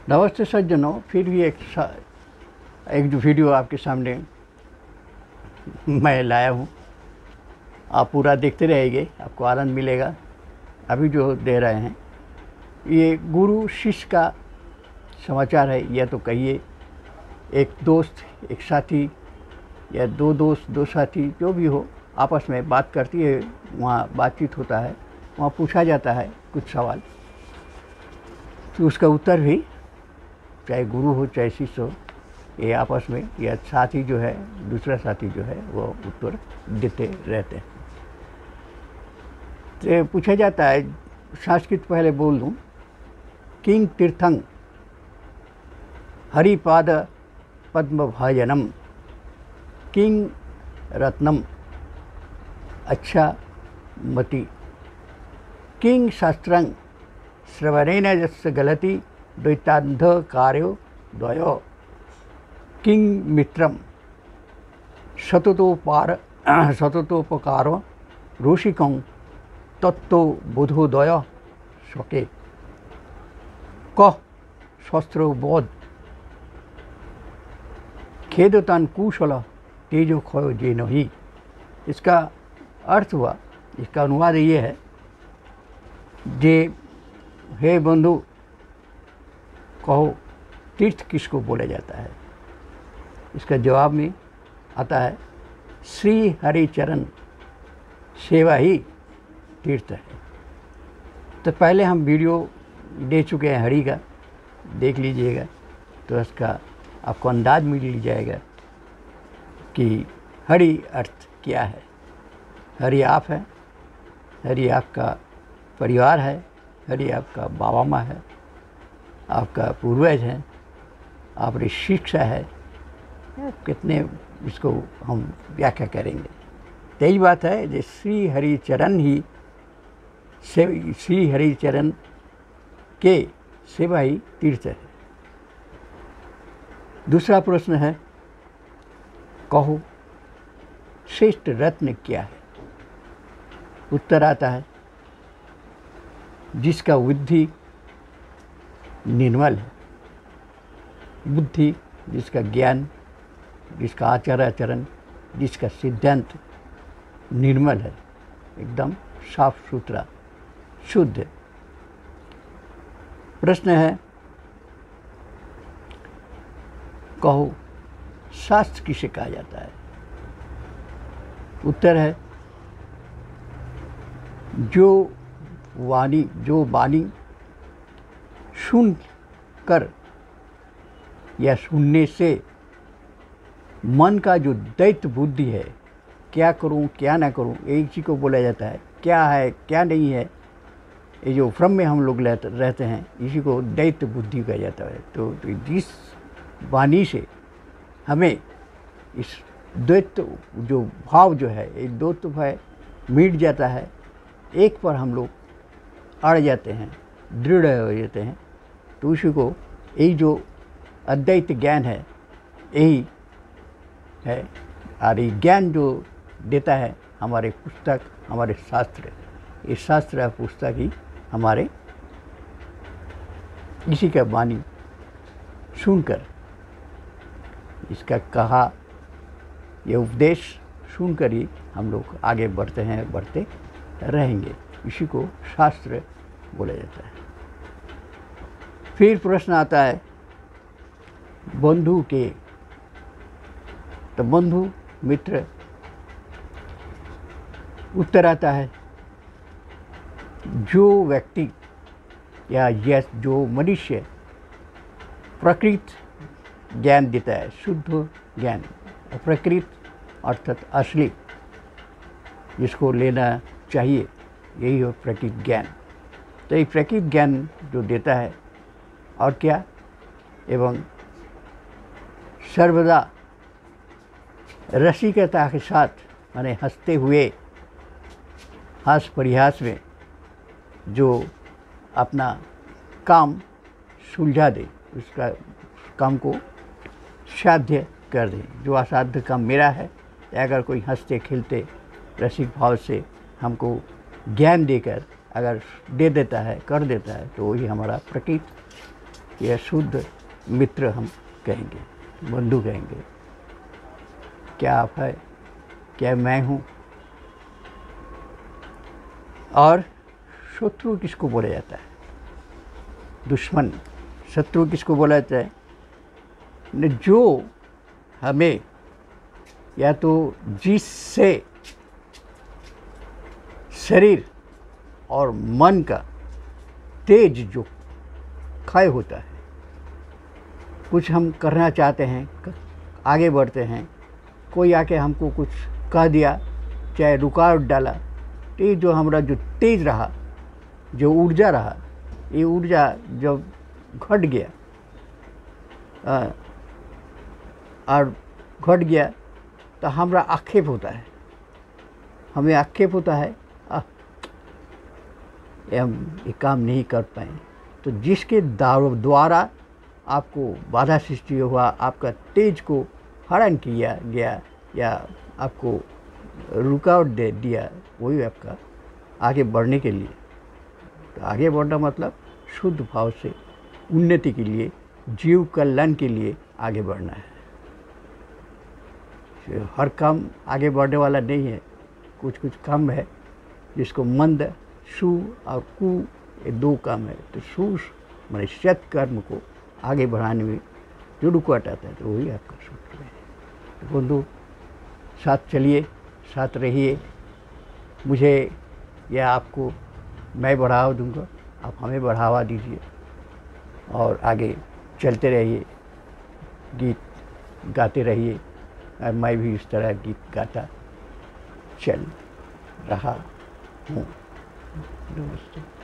नमस्ते सज्जनों, फिर भी एक जो वीडियो आपके सामने मैं लाया हूँ। आप पूरा देखते रहेंगे, आपको आनंद मिलेगा। अभी जो दे रहे हैं ये गुरु शिष्य का समाचार है, या तो कहिए एक दोस्त एक साथी या दो दोस्त दो साथी जो भी हो आपस में बात करती है, वहाँ बातचीत होता है, वहाँ पूछा जाता है कुछ सवाल, तो उसका उत्तर भी चाहे गुरु हो चाहे शिष्य हो, ये आपस में या साथी जो है दूसरा साथी जो है वो उत्तर देते रहते हैं। तो पूछा जाता है, संस्कृत पहले बोल दूँ, किंग तीर्थं हरिपाद पद्म भजनम किंग रत्नम अच्छा मति किंग शास्त्रं श्रवणेन यस्य गलति द्वैतान्ध कार्यो द्वयो किंग मित्रम सततोपकारो ऋषिकं तत्तो बुधोदय शके कह शस्त्रो बोध खेदतान कुशल तेजो खयो जे नहीं। इसका अर्थ हुआ, इसका अनुवाद ये है, जे हे बंधु कहो तीर्थ किसको बोला जाता है। इसका जवाब में आता है, श्री हरि चरण सेवा ही तीर्थ है। तो पहले हम वीडियो दे चुके हैं हरि का, देख लीजिएगा तो इसका आपको अंदाज मिल जाएगा कि हरि अर्थ क्या है। हरि आप है, हरि आपका परिवार है, हरि आपका बाबा माँ है, आपका पूर्वज है, आपकी शिक्षा है। कितने इसको हम व्याख्या करेंगे। यही बात है, जो श्री हरि चरण ही श्री हरि चरण के सेवा ही तीर्थ है। दूसरा प्रश्न है, कहो श्रेष्ठ रत्न क्या है। उत्तर आता है, जिसका बुद्धि निर्मल है, बुद्धि जिसका ज्ञान, जिसका आचार आचरण, जिसका सिद्धांत निर्मल है, एकदम साफ सुथरा शुद्ध। प्रश्न है, कहो शास्त्र किसे कहा जाता है। उत्तर है, जो वाणी सुन कर या सुनने से मन का जो दैत्य बुद्धि है, क्या करूं क्या ना करूं, एक चीज़ को बोला जाता है, क्या है क्या नहीं है, ये जो भ्रम में हम लोग रहते हैं, इसी को दैत्य बुद्धि कहा जाता है। तो जिस वाणी से हमें इस द्वैत जो भाव जो है, एक द्वैत भय मिट जाता है, एक पर हम लोग अड़ जाते हैं, दृढ़ हो जाते हैं, तो उसी को यही जो अद्वैत ज्ञान है यही है। और ये ज्ञान जो देता है हमारे पुस्तक, हमारे शास्त्र, ये शास्त्र या पुस्तक ही हमारे इसी का वाणी सुनकर, इसका कहा ये उपदेश सुनकर ही हम लोग आगे बढ़ते हैं, बढ़ते रहेंगे। इसी को शास्त्र बोला जाता है। फिर प्रश्न आता है, बंधु के। तो बंधु मित्र, उत्तर आता है, जो व्यक्ति या जो मनुष्य प्रकृत ज्ञान देता है, शुद्ध ज्ञान, प्रकृत अर्थात असली, जिसको लेना चाहिए, यही हो प्रकृत ज्ञान। तो ये प्रकृत ज्ञान जो देता है और क्या, एवं सर्वदा रसिकता के साथ, माने हंसते हुए, हास परिहास में जो अपना काम सुलझा दे, उसका काम को साध्य कर दे। जो असाध्य काम मेरा है, अगर कोई हंसते खिलते रसिक भाव से हमको ज्ञान देकर अगर दे देता है, कर देता है, तो वही हमारा प्रकृत यह शुद्ध मित्र हम कहेंगे, बंधु कहेंगे। क्या आप है, क्या मैं हूँ। और शत्रु किसको बोला जाता है? दुश्मन, शत्रु किसको बोला जाता है? जो हमें या तो जिससे शरीर और मन का तेज जो क्षय होता है, कुछ हम करना चाहते हैं, आगे बढ़ते हैं, कोई आके हमको कुछ कह दिया, चाहे रुकावट डाला, तो ये जो हमारा जो तेज रहा, जो ऊर्जा रहा, ये ऊर्जा जब घट गया और घट गया तो हमारा आक्षेप होता है, हमें आक्षेप होता है हम ये काम नहीं कर पाए। तो जिसके द्वारा आपको बाधा सृष्टि हुआ, आपका तेज को हरण किया गया या आपको रुकावट दे दिया, वही आपका आगे बढ़ने के लिए। तो आगे बढ़ना मतलब शुद्ध भाव से उन्नति के लिए, जीव कल्याण के लिए आगे बढ़ना है। हर काम आगे बढ़ने वाला नहीं है, कुछ कुछ काम है जिसको मंद, सु और कु, ये दो काम है। तो सु माने सत कर्म को आगे बढ़ाने में जो रुकावट आता है, तो वही आपका सूत्र है। तो बंधु, साथ चलिए, साथ रहिए। मुझे या आपको मैं बढ़ावा दूंगा, आप हमें बढ़ावा दीजिए और आगे चलते रहिए, गीत गाते रहिए। और मैं भी इस तरह गीत गाता चल रहा हूँ। नमस्ते।